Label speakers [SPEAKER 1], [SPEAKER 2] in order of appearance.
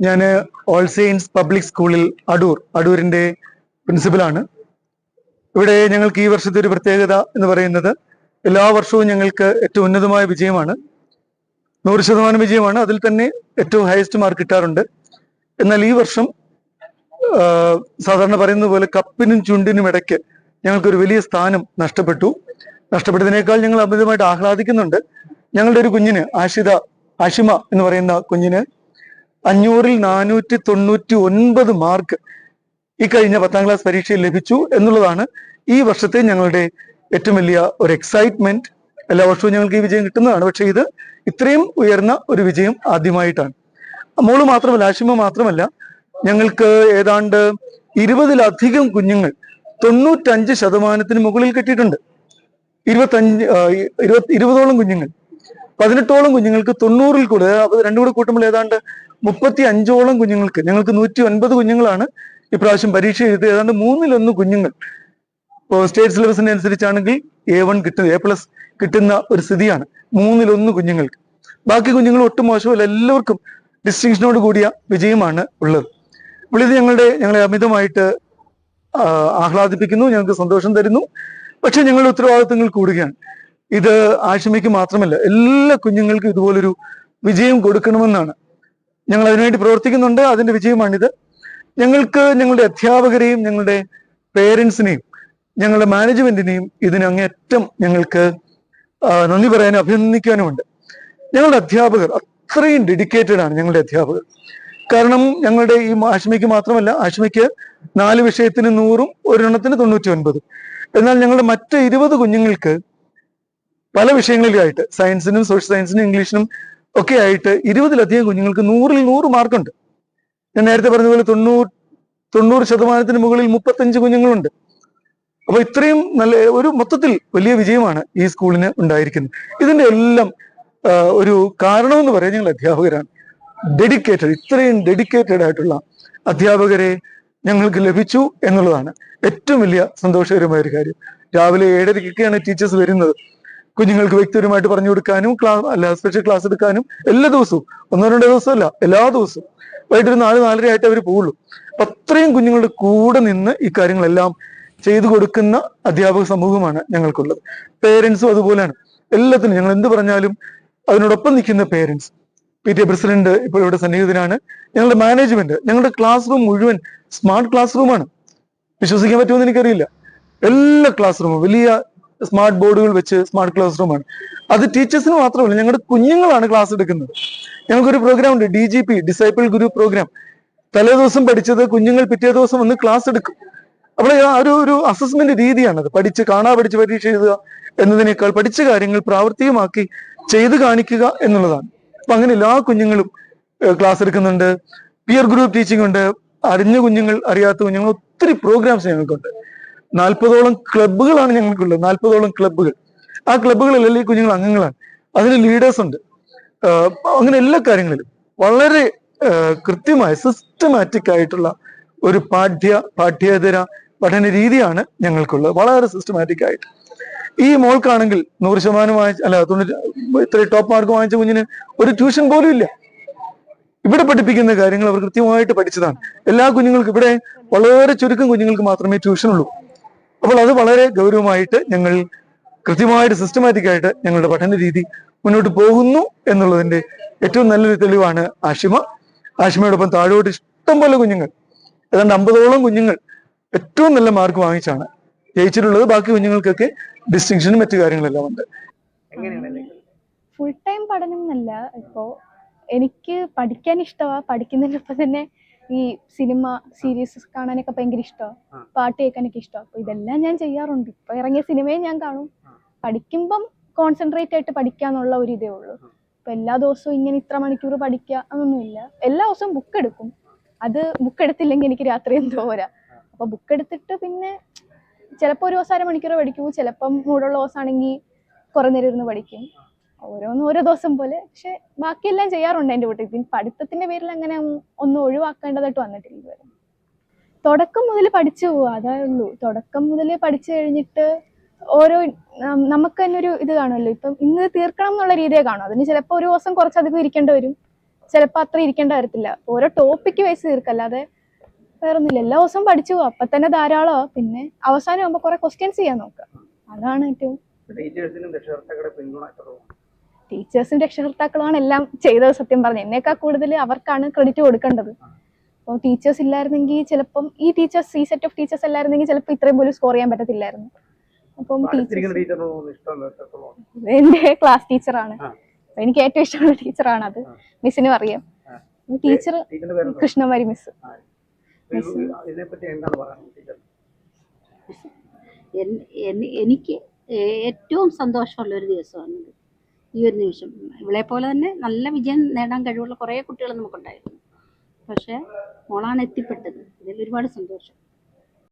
[SPEAKER 1] ഞാൻ all saints public സ്കൂളിൽ അടൂരിന്റെ പ്രിൻസിപ്പലാണ്. ഇവിടെ ഞങ്ങൾക്ക് ഈ വർഷത്തെ ഒരു പ്രത്യേകത എന്ന് പറയുന്നത് എല്ലാ വർഷവും ഞങ്ങൾക്ക് ഏറ്റവും ഉന്നതമായ വിജയമാണ്. 100% വിജയമാണ്. അതിൽ തന്നെ ഏറ്റവും ഹയസ്റ്റ് മാർക്ക് കിട്ടാറുണ്ട്. എന്നാൽ ഈ വർഷം സാധാരണ പറയുന്നത് പോലെ കപ്പിനും ചുണ്ടിനും ഇടയ്ക്ക് ഞങ്ങൾക്കൊരു വലിയ സ്ഥാനം നഷ്ടപ്പെട്ടതിനേക്കാൾ ഞങ്ങൾ അമിതമായിട്ട് ആഹ്ലാദിക്കുന്നുണ്ട്. ഞങ്ങളുടെ ഒരു കുഞ്ഞിന് ആഷിമ എന്ന് പറയുന്ന കുഞ്ഞിന് 500-ൽ 499 മാർക്ക് ഈ കഴിഞ്ഞ 10ാം ക്ലാസ് പരീക്ഷയിൽ ലഭിച്ചു എന്നുള്ളതാണ് ഈ വർഷത്തെ ഞങ്ങളുടെ ഏറ്റവും വലിയ ഒരു എക്സൈറ്റ്മെന്റ്. എല്ലാ വർഷവും ഞങ്ങൾക്ക് ഈ വിജയം കിട്ടുന്നതാണ്. പക്ഷെ ഇത് ഇത്രയും ഉയർന്ന ഒരു വിജയം ആദ്യമായിട്ടാണ്. മോള് മാത്രമല്ല, ആഷിമ മാത്രമല്ല, ഞങ്ങൾക്ക് ഏതാണ്ട് 20-ലധികം കുഞ്ഞുങ്ങൾ 95% മുകളിൽ കിട്ടിയിട്ടുണ്ട്. 20ഓളം കുഞ്ഞുങ്ങൾ, 18ഓളം കുഞ്ഞുങ്ങൾക്ക് 90-ൽ കൂടുതൽ, രണ്ടും കൂടെ കൂട്ടുമ്പോൾ ഏതാണ്ട് 35ഓളം കുഞ്ഞുങ്ങൾക്ക്, ഞങ്ങൾക്ക് 109 കുഞ്ഞുങ്ങളാണ് ഇപ്രാവശ്യം പരീക്ഷ എഴുതി. ഏതാണ്ട് 1/3 കുഞ്ഞുങ്ങൾ ഇപ്പോൾ സ്റ്റേറ്റ് സിലബസിനെ അനുസരിച്ചാണെങ്കിൽ A1 കിട്ടുന്നത്, A+ കിട്ടുന്ന ഒരു സ്ഥിതിയാണ് 1/3 കുഞ്ഞുങ്ങൾക്ക്. ബാക്കി കുഞ്ഞുങ്ങൾ ഒട്ടും മോശമല്ല, എല്ലാവർക്കും ഡിസ്റ്റിങ്ഷനോട് കൂടിയ വിജയമാണ് ഉള്ളത്. അപ്പോൾ ഇത് ഞങ്ങളെ അമിതമായിട്ട് ആഹ്ലാദിപ്പിക്കുന്നു, ഞങ്ങൾക്ക് സന്തോഷം തരുന്നു. പക്ഷെ ഞങ്ങളുടെ ഉത്തരവാദിത്തങ്ങൾ കൂടുകയാണ്. ഇത് ആഷിമയ്ക്ക് മാത്രമല്ല, എല്ലാ കുഞ്ഞുങ്ങൾക്കും ഇതുപോലൊരു വിജയം കൊടുക്കണമെന്നാണ് ഞങ്ങൾ അതിനുവേണ്ടി പ്രവർത്തിക്കുന്നുണ്ട്. അതിന്റെ വിജയമാണിത്. ഞങ്ങൾക്ക് ഞങ്ങളുടെ അധ്യാപകരെയും ഞങ്ങളുടെ പേരൻസിനെയും ഞങ്ങളുടെ മാനേജ്മെന്റിനെയും ഇതിന് അങ്ങേയറ്റം ഞങ്ങൾക്ക് നന്ദി പറയാനും അഭിനന്ദിക്കാനുമുണ്ട്. ഞങ്ങളുടെ അധ്യാപകർ അത്രയും ഡെഡിക്കേറ്റഡ് ആണ്. ഞങ്ങളുടെ അധ്യാപകർ കാരണം ഞങ്ങളുടെ ഈ ആഷിമയ്ക്ക് മാത്രമല്ല, ആഷിമയ്ക്ക് 4 വിഷയത്തിന് 100-ഉം ഒരെണ്ണത്തിന് 99. എന്നാൽ ഞങ്ങളുടെ മറ്റ് 20 കുഞ്ഞുങ്ങൾക്ക് പല വിഷയങ്ങളിലായിട്ട്, സയൻസിനും സോഷ്യൽ സയൻസിനും ഇംഗ്ലീഷിനും ഒക്കെ ആയിട്ട് 20-ലധികം കുഞ്ഞുങ്ങൾക്ക് 100-ൽ 100 മാർക്കുണ്ട്. ഞാൻ നേരത്തെ പറഞ്ഞതുപോലെ 90% മുകളിൽ 35 കുഞ്ഞുങ്ങളുണ്ട്. അപ്പൊ ഇത്രയും നല്ല ഒരു മൊത്തത്തിൽ വലിയ വിജയമാണ് ഈ സ്കൂളിന് ഉണ്ടായിരിക്കുന്നത്. ഇതിന്റെ എല്ലാം ഒരു കാരണമെന്ന് പറയാൻ ഞങ്ങൾ അധ്യാപകരാണ്. ഇത്രയും ഡെഡിക്കേറ്റഡ് ആയിട്ടുള്ള അധ്യാപകരെ ഞങ്ങൾക്ക് ലഭിച്ചു എന്നുള്ളതാണ് ഏറ്റവും വലിയ സന്തോഷകരമായ ഒരു കാര്യം. രാവിലെ 7:30-ക്കാണ് ടീച്ചേഴ്സ് വരുന്നത്. കുഞ്ഞുങ്ങൾക്ക് വ്യക്തിപരമായിട്ട് പറഞ്ഞു കൊടുക്കാനും സ്പെഷ്യൽ ക്ലാസ് എടുക്കാനും എല്ലാ ദിവസവും, 1-2 ദിവസമല്ല, എല്ലാ ദിവസവും വൈകിട്ട് 4-4:30 ആയിട്ട് അവർ പോവുള്ളൂ. അത്രയും കുഞ്ഞുങ്ങളുടെ കൂടെ നിന്ന് ഈ കാര്യങ്ങളെല്ലാം ചെയ്തു കൊടുക്കുന്ന അധ്യാപക സമൂഹമാണ് ഞങ്ങൾക്കുള്ളത്. പേരൻസും അതുപോലെയാണ്. എല്ലാത്തിനും ഞങ്ങൾ എന്ത് പറഞ്ഞാലും അതിനോടൊപ്പം നിൽക്കുന്ന പേരൻസ്. PTA പ്രസിഡന്റ് ഇപ്പോൾ ഇവിടെ സന്നിഹിതനാണ്. ഞങ്ങളുടെ മാനേജ്മെന്റ്, ഞങ്ങളുടെ ക്ലാസ് റൂം മുഴുവൻ സ്മാർട്ട് ക്ലാസ് റൂമാണ്. വിശ്വസിക്കാൻ പറ്റുമെന്ന് എനിക്കറിയില്ല. എല്ലാ ക്ലാസ് റൂമും വലിയ സ്മാർട്ട് ബോർഡുകൾ വെച്ച് സ്മാർട്ട് ക്ലാസ് റൂമാണ്. അത് ടീച്ചേഴ്സിന് മാത്രമല്ല, ഞങ്ങളുടെ കുഞ്ഞുങ്ങളാണ് ക്ലാസ് എടുക്കുന്നത്. ഞങ്ങൾക്കൊരു പ്രോഗ്രാം ഉണ്ട്, DGP ഡിസൈപ്പിൾ ഗുരു പ്രോഗ്രാം. തലേ ദിവസം പഠിച്ചത് കുഞ്ഞുങ്ങൾ പിറ്റേ ദിവസം വന്ന് ക്ലാസ് എടുക്കും. അപ്പോൾ ഒരു അസസ്മെന്റ് രീതിയാണത്. പഠിച്ച് പരീക്ഷ എഴുതുക എന്നതിനേക്കാൾ പഠിച്ച കാര്യങ്ങൾ പ്രാവർത്തികമാക്കി ചെയ്ത് കാണിക്കുക എന്നുള്ളതാണ്. അപ്പൊ അങ്ങനെ എല്ലാ കുഞ്ഞുങ്ങളും ക്ലാസ് എടുക്കുന്നുണ്ട്. പിയർ ഗ്രൂപ്പ് ടീച്ചിങ് ഉണ്ട്. അറിഞ്ഞ കുഞ്ഞുങ്ങൾ, അറിയാത്ത കുഞ്ഞുങ്ങൾ, ഒത്തിരി പ്രോഗ്രാംസ് ഞങ്ങൾക്കുണ്ട്. 40ഓളം ക്ലബ്ബുകളാണ് ഞങ്ങൾക്കുള്ളത്. 40ഓളം ക്ലബ്ബുകൾ. ആ ക്ലബ്ബുകളിലെല്ലാം ഈ കുഞ്ഞുങ്ങൾ അംഗങ്ങളാണ്. അതിന് ലീഡേഴ്സ് ഉണ്ട്. അങ്ങനെ എല്ലാ കാര്യങ്ങളിലും വളരെ കൃത്യമായ സിസ്റ്റമാറ്റിക് ആയിട്ടുള്ള ഒരു പാഠ്യേതര പഠന രീതിയാണ് ഞങ്ങൾക്കുള്ളത്. വളരെ സിസ്റ്റമാറ്റിക് ആയിട്ട്. ഈ മോൾക്കാണെങ്കിൽ 100% ഇത്ര ടോപ്പ് മാർക്ക് വാങ്ങിച്ച കുഞ്ഞിന് ഒരു ട്യൂഷൻ പോലും ഇല്ല. ഇവിടെ പഠിപ്പിക്കുന്ന കാര്യങ്ങൾ അവർ കൃത്യമായിട്ട് പഠിച്ചതാണ്. എല്ലാ കുഞ്ഞുങ്ങൾക്കും, ഇവിടെ വളരെ ചുരുക്കം കുഞ്ഞുങ്ങൾക്ക് മാത്രമേ ട്യൂഷൻ ഉള്ളൂ. അപ്പോൾ അത് വളരെ ഗൗരവമായിട്ട് ഞങ്ങൾ കൃത്യമായിട്ട് സിസ്റ്റമാറ്റിക് ആയിട്ട് ഞങ്ങളുടെ പഠന രീതി മുന്നോട്ട് പോകുന്നു എന്നുള്ളതിന്റെ ഏറ്റവും നല്ലൊരു തെളിവാണ് ആഷിമയോടൊപ്പം താഴോട്ട് ഇഷ്ടം പോലെ കുഞ്ഞുങ്ങൾ, ഏതാണ്ട് 50ഓളം കുഞ്ഞുങ്ങൾ ഏറ്റവും നല്ല മാർക്ക് വാങ്ങിച്ചാണ് ജയിച്ചിട്ടുള്ളത്. ബാക്കി കുഞ്ഞുങ്ങൾക്കൊക്കെ ഡിസ്റ്റിങ്ഷനും മറ്റു കാര്യങ്ങളെല്ലാം ഉണ്ട്.
[SPEAKER 2] ഫുൾ ടൈം പഠനം എന്നല്ല, ഇപ്പോ എനിക്ക് പഠിക്കാൻ ഇഷ്ടമാണ്. പഠിക്കുന്നതിനൊപ്പം തന്നെ ഈ സിനിമ സീരീസ് കാണാനൊക്കെ ഭയങ്കര ഇഷ്ടമാണ്. പാട്ട് കേൾക്കാനൊക്കെ ഇഷ്ടമാണ്. അപ്പൊ ഇതെല്ലാം ഞാൻ ചെയ്യാറുണ്ട്. ഇപ്പൊ ഇറങ്ങിയ സിനിമയും ഞാൻ കാണും. പഠിക്കുമ്പം കോൺസെൻട്രേറ്റ് ആയിട്ട് പഠിക്കാന്നുള്ള ഒരു ഇതേ ഉള്ളൂ. ഇപ്പൊ എല്ലാ ദിവസവും ഇങ്ങനെ ഇത്ര മണിക്കൂർ പഠിക്കുക അതൊന്നുമില്ല. എല്ലാ ദിവസവും ബുക്ക് എടുക്കും. അത് ബുക്ക് എടുത്തില്ലെങ്കിൽ എനിക്ക് രാത്രി എന്തോ പോരാ. അപ്പൊ ബുക്ക് എടുത്തിട്ട് പിന്നെ ചിലപ്പോൾ ഒരു ദിവസം 1/2 മണിക്കൂർ പഠിക്കൂ, ചിലപ്പം മൂടുള്ള ദിവസമാണെങ്കിൽ കുറെ നേരം ഇരുന്ന് പഠിക്കും. ഓരോ ദിവസം പോലെ. പക്ഷെ ബാക്കിയെല്ലാം ചെയ്യാറുണ്ട് എൻ്റെ വീട്ടിൽ. പിന്നെ പഠിത്തത്തിന്റെ പേരിൽ അങ്ങനെ ഒന്നും ഒഴിവാക്കേണ്ടതായിട്ട് വന്നിട്ടില്ല ഇതുവരെ. തുടക്കം മുതൽ പഠിച്ചു പോവുക, അതേ ഉള്ളൂ. തുടക്കം മുതൽ പഠിച്ചു കഴിഞ്ഞിട്ട് നമുക്ക് തന്നെ ഒരു ഇത് കാണുമല്ലോ. ഇപ്പം ഇന്ന് തീർക്കണം എന്നുള്ള രീതിയെ കാണും. അതിന് ചിലപ്പോൾ ഒരു ദിവസം കുറച്ചധികം ഇരിക്കേണ്ടി വരും, ചിലപ്പോൾ അത്ര ഇരിക്കേണ്ട വരത്തില്ല. ഓരോ ടോപ്പിക്ക് വൈസ് തീർക്കല്ലാതെ വേറെ ഒന്നുമില്ല. എല്ലാ ദിവസവും പഠിച്ചു പോകും, അപ്പൊ തന്നെ ധാരാളമാ. പിന്നെ അവസാനം ആകുമ്പോൾ കുറെ ക്വസ്റ്റ്യൻസ് ചെയ്യാൻ നോക്കുക, അതാണ് ഏറ്റവും. ടീച്ചേഴ്സും രക്ഷകർത്താക്കളുമാണ് എല്ലാം ചെയ്തത്. സത്യം പറഞ്ഞു എന്നേക്കാൾ കൂടുതൽ അവർക്കാണ് ക്രെഡിറ്റ് കൊടുക്കേണ്ടത്. അപ്പോൾ ടീച്ചേഴ്സ് ഇല്ലായിരുന്നെങ്കിൽ ചിലപ്പം ഈ ടീച്ചേഴ്സ് ഈ സെറ്റ് ഓഫ് ടീച്ചേഴ്സ് അല്ലായിരുന്നെങ്കിൽ ചിലപ്പോൾ ഇത്രയും പോലും സ്കോർ ചെയ്യാൻ പറ്റത്തില്ലായിരുന്നു. അപ്പം എന്റെ ക്ലാസ് ടീച്ചറാണ്, എനിക്ക് ഏറ്റവും ഇഷ്ടമുള്ള ടീച്ചറാണ് അത്. മിസ്സിനും അറിയാം. Teacher Krishnamari miss.
[SPEAKER 3] എനിക്ക് ഏറ്റവും സന്തോഷമുള്ള ഒരു ദിവസമാണിത്, ഈ ഒരു നിമിഷം. ഇവളെ പോലെ തന്നെ നല്ല വിജയം നേടാൻ കഴിവുള്ള കുറേ കുട്ടികൾ നമുക്കുണ്ടായിരുന്നു. പക്ഷേ മോളാണ് എത്തിപ്പെട്ടത്. ഇതിൽ ഒരുപാട് സന്തോഷം.